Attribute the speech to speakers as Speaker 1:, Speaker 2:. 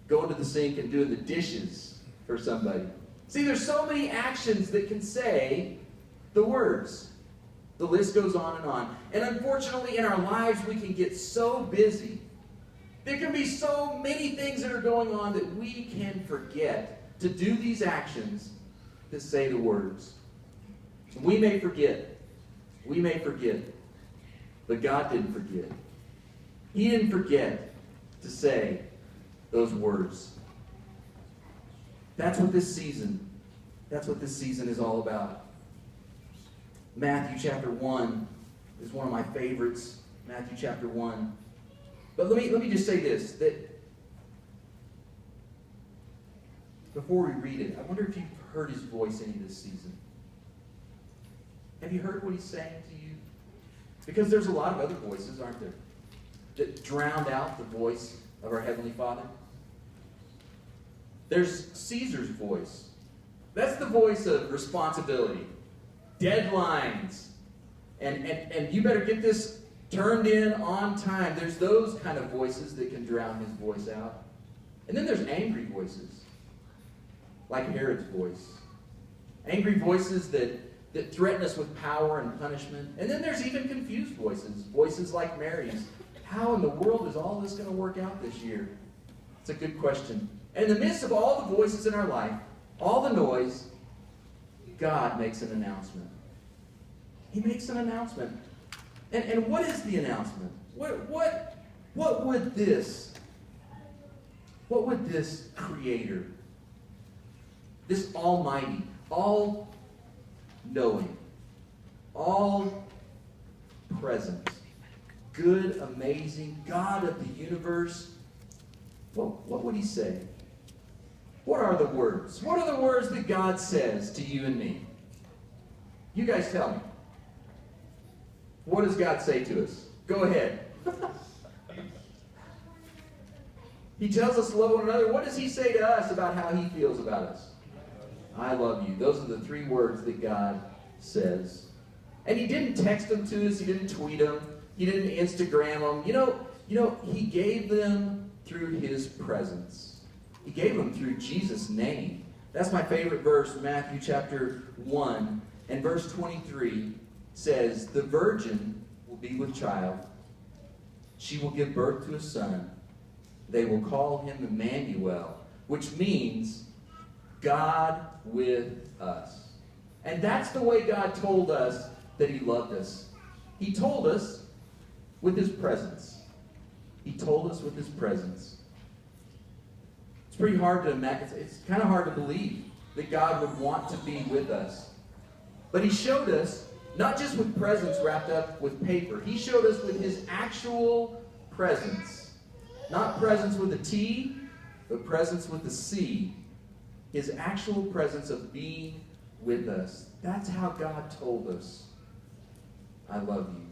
Speaker 1: going to the sink and doing the dishes for somebody. See, there's so many actions that can say the words. The list goes on and on. And unfortunately, in our lives, we can get so busy. There can be so many things that are going on that we can forget to do these actions that say the words. And we may forget. We may forget. But God didn't forget. He didn't forget to say those words. That's what this season is all about. Matthew chapter 1 is one of my favorites. Matthew chapter 1. But let me just say this, that before we read it, I wonder if you've heard his voice any this season. Have you heard what he's saying to you? Because there's a lot of other voices, aren't there, that drowned out the voice of our Heavenly Father. There's Caesar's voice. That's the voice of responsibility, deadlines, and you better get this turned in on time. There's those kind of voices that can drown his voice out. And then there's angry voices, like Herod's voice. Angry voices that threaten us with power and punishment. And then there's even confused voices, voices like Mary's. How in the world is all this going to work out this year? It's a good question. And in the midst of all the voices in our life, all the noise, God makes an announcement. He makes an announcement. And what is the announcement? What would this Creator, this Almighty, all-knowing, all-present, good, amazing God of the universe, what would he say? What are the words? What are the words that God says to you and me? You guys tell me. What does God say to us? Go ahead. He tells us to love one another. What does he say to us about how he feels about us? I love you. Those are the 3 words that God says. And he didn't text them to us. He didn't tweet them. He didn't Instagram them. You know, he gave them through his presence. He gave them through Jesus' name. That's my favorite verse, Matthew chapter 1 and verse 23 says, "The virgin will be with child. She will give birth to a son. They will call him Emmanuel," which means God with us. And that's the way God told us that he loved us. He told us with his presence. He told us with his presence. It's pretty hard to imagine. It's kind of hard to believe that God would want to be with us. But he showed us, not just with presents wrapped up with paper. He showed us with his actual presence. Not presence with a T, but presence with a C. His actual presence of being with us. That's how God told us, I love you.